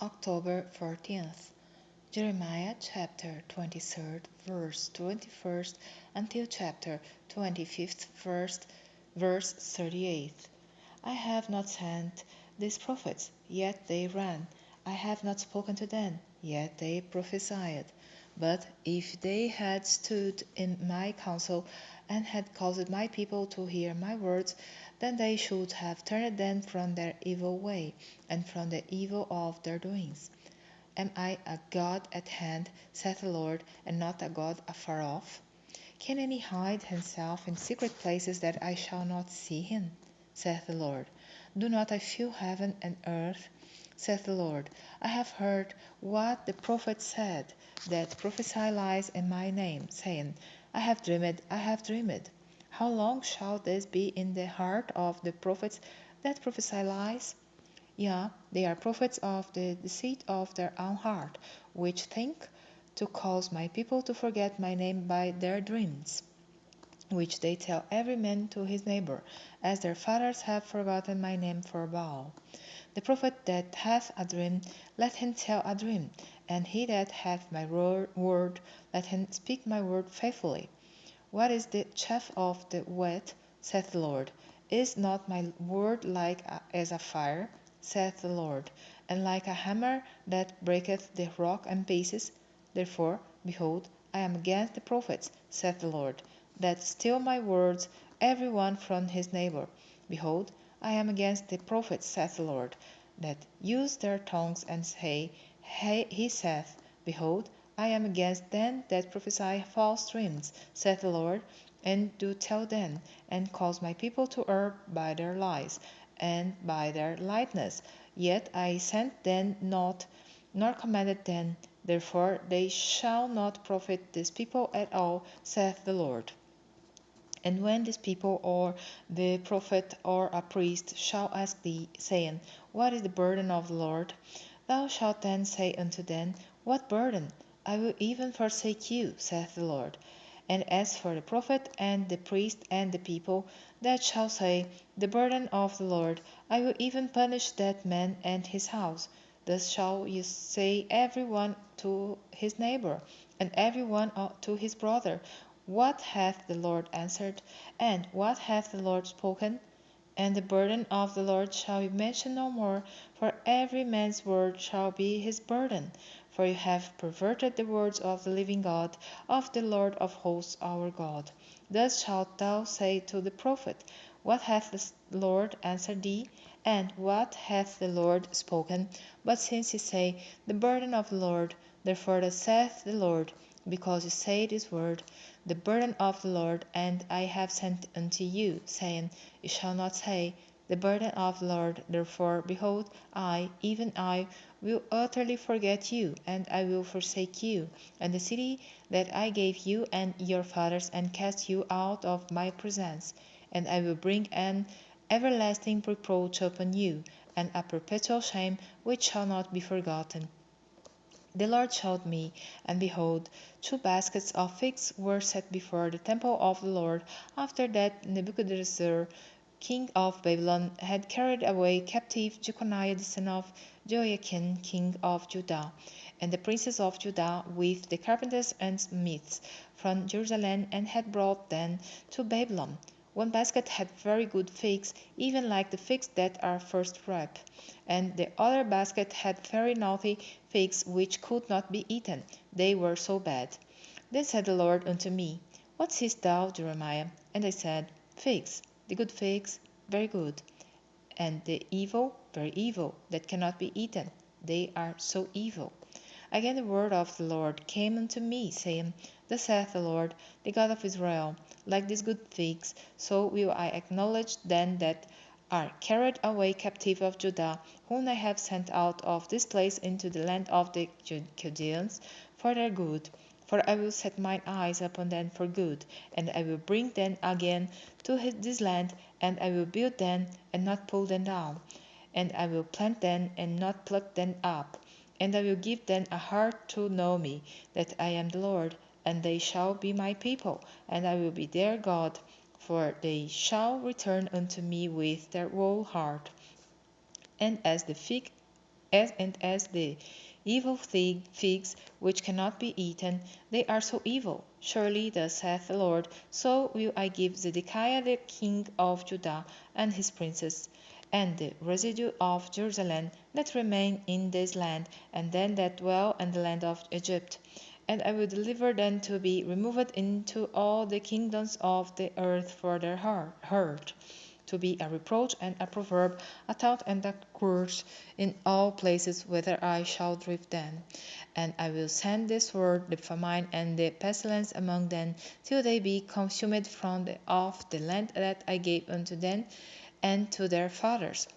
October 14th, Jeremiah chapter 23rd, verse 21st until chapter 25th, verse 38th. I have not sent these prophets, yet they ran. I have not spoken to them, yet they prophesied. But if they had stood in my counsel and had caused my people to hear my words, then they should have turned them from their evil way and from the evil of their doings. Am I a God at hand, saith the Lord, and not a God afar off? Can any hide himself in secret places that I shall not see him? Saith the Lord. Do not I fill heaven and earth? Saith the Lord. I have heard what the prophets said, that prophesy lies in my name, saying, I have dreamed, I have dreamed. How long shall this be in the heart of the prophets that prophesy lies? Yeah, they are prophets of the deceit of their own heart, which think to cause my people to forget my name by their dreams, which they tell every man to his neighbor, as their fathers have forgotten my name for Baal. The prophet that hath a dream, let him tell a dream, and he that hath my word, let him speak my word faithfully. What is the chaff of the wheat? Saith the Lord. Is not my word as a fire? Saith the Lord, and like a hammer that breaketh the rock in pieces? Therefore, behold, I am against the prophets, saith the Lord, that steal my words, every one from his neighbor. Behold, I am against the prophets, saith the Lord, that use their tongues and say, He saith, Behold, I am against them that prophesy false dreams, saith the Lord, and do tell them, and cause my people to err by their lies, and by their lightness. Yet I sent them not, nor commanded them. Therefore they shall not profit this people at all, saith the Lord. And when this people or the prophet or a priest shall ask thee, saying, What is the burden of the Lord? Thou shalt then say unto them, What burden? I will even forsake you, saith the Lord. And as for the prophet and the priest and the people, that shall say, The burden of the Lord, I will even punish that man and his house. Thus shall you say every one to his neighbor, and every one to his brother, What hath the Lord answered? And what hath the Lord spoken? And the burden of the Lord shall be mentioned no more, for every man's word shall be his burden. For you have perverted the words of the living God, of the Lord of hosts our God. Thus shalt thou say to the prophet, What hath the Lord answered thee? And what hath the Lord spoken? But since ye say, The burden of the Lord, therefore thus saith the Lord, because you say this word, the burden of the Lord, and I have sent unto you, saying, You shall not say, The burden of the Lord, therefore, behold, I, even I, will utterly forget you, and I will forsake you, and the city that I gave you and your fathers, and cast you out of my presence. And I will bring an everlasting reproach upon you, and a perpetual shame which shall not be forgotten. The Lord showed me, and behold, two baskets of figs were set before the temple of the Lord, after that Nebuchadnezzar, king of Babylon, had carried away captive Jeconiah the son of Jehoiakim, king of Judah, and the princes of Judah with the carpenters and smiths from Jerusalem, and had brought them to Babylon. One basket had very good figs, even like the figs that are first ripe, and the other basket had very naughty figs which could not be eaten, they were so bad. Then said the Lord unto me, What seest thou, Jeremiah? And I said, Figs, the good figs, very good, and the evil, very evil, that cannot be eaten, they are so evil. Again the word of the Lord came unto me, saying, Thus saith the Lord, the God of Israel, Like these good figs, so will I acknowledge them that are carried away captive of Judah, whom I have sent out of this place into the land of the Chaldeans, for their good. For I will set mine eyes upon them for good, and I will bring them again to this land, and I will build them, and not pull them down, and I will plant them, and not pluck them up. And I will give them a heart to know me, that I am the Lord, and they shall be my people, and I will be their God, for they shall return unto me with their whole heart. And as the fig as the evil figs which cannot be eaten, they are so evil. Surely, thus saith the Lord, so will I give Zedekiah the king of Judah and his princes, and the residue of Jerusalem that remain in this land, and them that dwell in the land of Egypt. And I will deliver them to be removed into all the kingdoms of the earth for their hurt, to be a reproach and a proverb, a thought and a curse in all places whither I shall drive them. And I will send the sword, the famine, and the pestilence among them, till they be consumed from off the land that I gave unto them and to their fathers.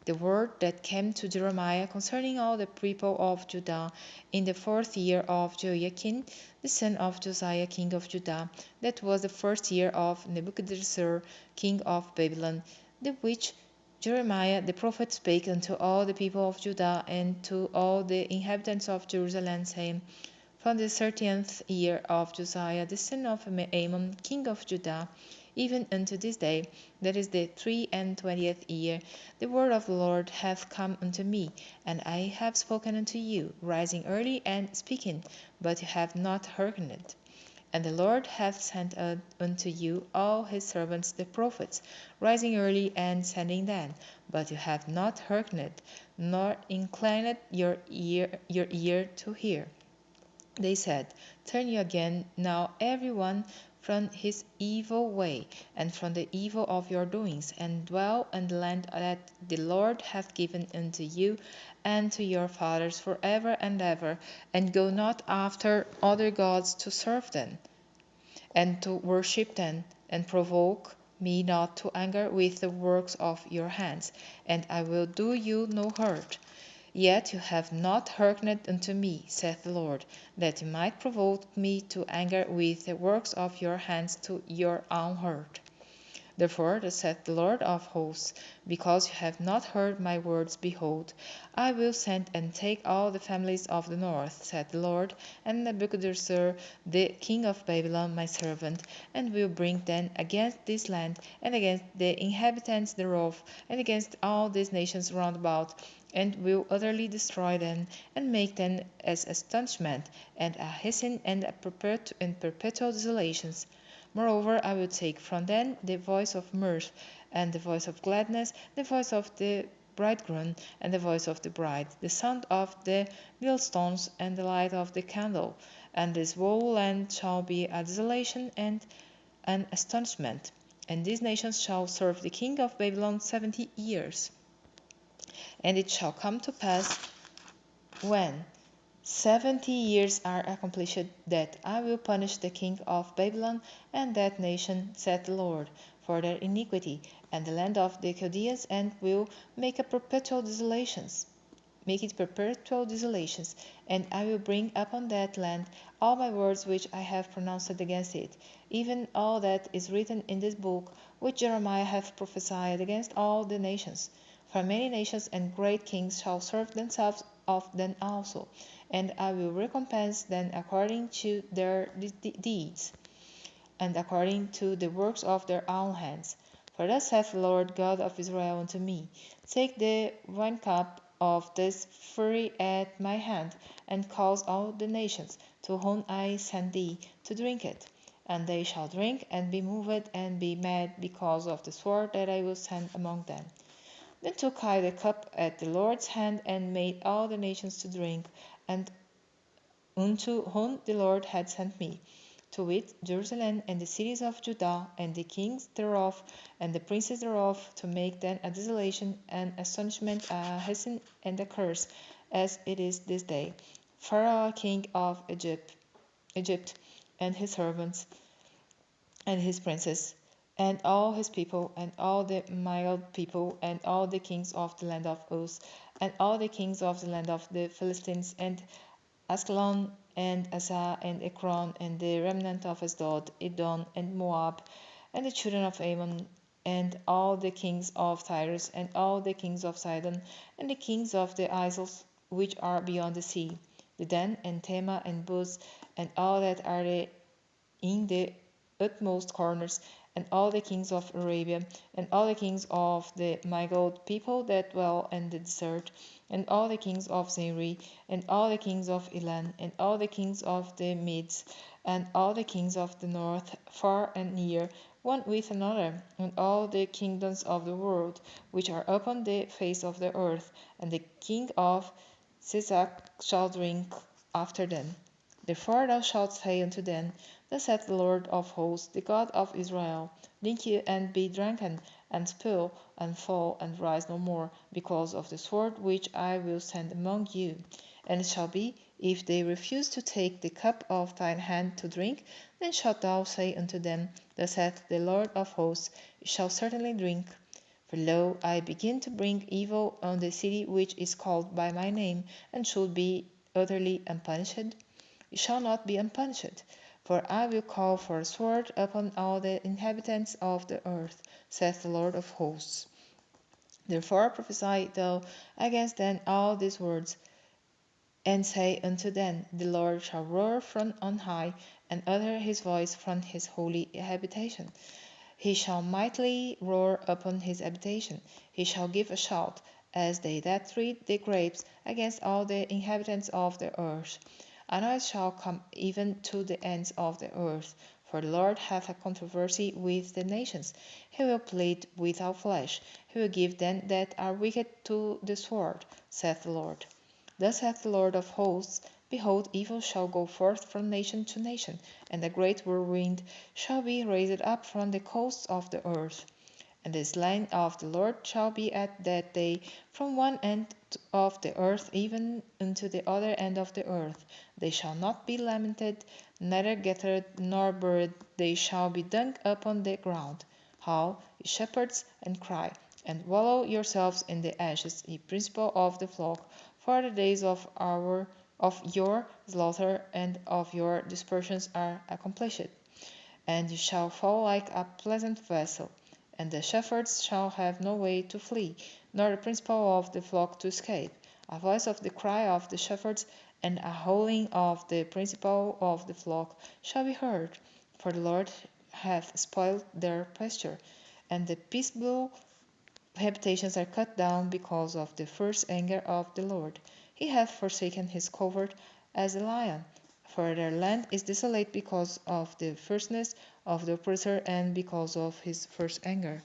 The word that came to Jeremiah concerning all the people of Judah in the 4th year of Joachim, the son of Josiah king of Judah, that was the 1st year of Nebuchadnezzar king of Babylon, the which Jeremiah the prophet spake unto all the people of Judah and to all the inhabitants of Jerusalem, saying, From the 30th year of Josiah the son of Amon king of Judah, even unto this day, that is the 23rd year, the word of the Lord hath come unto me, and I have spoken unto you, rising early and speaking, but you have not hearkened. And the Lord hath sent unto you all his servants the prophets, rising early and sending them, but you have not hearkened, nor inclined your ear to hear. They said, Turn you again now every one from his evil way, and from the evil of your doings, and dwell in the land that the Lord hath given unto you and to your fathers for ever and ever, and go not after other gods to serve them, and to worship them, and provoke me not to anger with the works of your hands, and I will do you no hurt. Yet you have not hearkened unto me, saith the Lord, that you might provoke me to anger with the works of your hands to your own hurt. Therefore, thus saith the Lord of hosts, because you have not heard my words, behold, I will send and take all the families of the north, saith the Lord, and Nebuchadnezzar the king of Babylon my servant, and will bring them against this land, and against the inhabitants thereof, and against all these nations round about, and will utterly destroy them, and make them as astonishment, and a hissing, and a perpetual desolations. Moreover, I will take from them the voice of mirth, and the voice of gladness, the voice of the bridegroom, and the voice of the bride, the sound of the millstones, and the light of the candle. And this whole land shall be a desolation and an astonishment. And these nations shall serve the king of Babylon 70 years. And it shall come to pass, when 70 years are accomplished, that I will punish the king of Babylon and that nation, saith the Lord, for their iniquity, and the land of the Chaldeans, and will make it perpetual desolations, and I will bring upon that land all my words which I have pronounced against it, even all that is written in this book, which Jeremiah hath prophesied against all the nations. For many nations and great kings shall serve themselves of them also, and I will recompense them according to their deeds, and according to the works of their own hands. For thus saith the Lord God of Israel unto me, Take the winecup of this fury at my hand, and cause all the nations, to whom I send thee, to drink it. And they shall drink, and be moved, and be mad, because of the sword that I will send among them. Then took I the cup at the Lord's hand, and made all the nations to drink, and unto whom the Lord had sent me, to wit, Jerusalem, and the cities of Judah, and the kings thereof, and the princes thereof, to make them a desolation, and astonishment, a hissing, and a curse, as it is this day. Pharaoh king of Egypt, and his servants, and his princes, and all his people, and all the mild people, and all the kings of the land of Uz, and all the kings of the land of the Philistines, and Askelon, and Asa, and Ekron, and the remnant of Asdod, Edom, and Moab, and the children of Ammon, and all the kings of Tyrus, and all the kings of Sidon, and the kings of the isles which are beyond the sea, Dedan, and Tema, and Buz, and all that are in the utmost corners, and all the kings of Arabia, and all the kings of the Magog people that dwell in the desert, and all the kings of Zeri, and all the kings of Elan, and all the kings of the Medes, and all the kings of the north, far and near, one with another, and all the kingdoms of the world, which are upon the face of the earth, and the king of Shishak shall drink after them. Therefore thou shalt say unto them, Thus saith the Lord of hosts, the God of Israel, Drink ye and be drunken, and spill, and fall, and rise no more, because of the sword which I will send among you. And it shall be, if they refuse to take the cup of thine hand to drink, then shalt thou say unto them, Thus saith the Lord of hosts, You shall certainly drink. For lo, I begin to bring evil on the city which is called by my name, and should be utterly unpunished. It shall not be unpunished, for I will call for a sword upon all the inhabitants of the earth, saith the Lord of hosts. Therefore prophesy thou against them all these words, and say unto them, The Lord shall roar from on high, and utter his voice from his holy habitation. He shall mightily roar upon his habitation. He shall give a shout, as they that tread the grapes, against all the inhabitants of the earth. And it shall come even to the ends of the earth. For the Lord hath a controversy with the nations. He will plead without flesh. He will give them that are wicked to the sword, saith the Lord. Thus saith the Lord of hosts, Behold, evil shall go forth from nation to nation, and a great whirlwind shall be raised up from the coasts of the earth. And the slain of the Lord shall be at that day from one end of the earth even unto the other end of the earth. They shall not be lamented, neither gathered nor buried, they shall be dung upon the ground. Howl, ye shepherds, and cry, and wallow yourselves in the ashes, ye principal of the flock, for the days of your slaughter and of your dispersions are accomplished. And you shall fall like a pleasant vessel, and the shepherds shall have no way to flee, nor the principal of the flock to escape. A voice of the cry of the shepherds, and a howling of the principal of the flock shall be heard, for the Lord hath spoiled their pasture, and the peaceable habitations are cut down because of the fierce anger of the Lord. He hath forsaken his covert as a lion, for their land is desolate because of the fierceness of the oppressor and because of his fierce anger.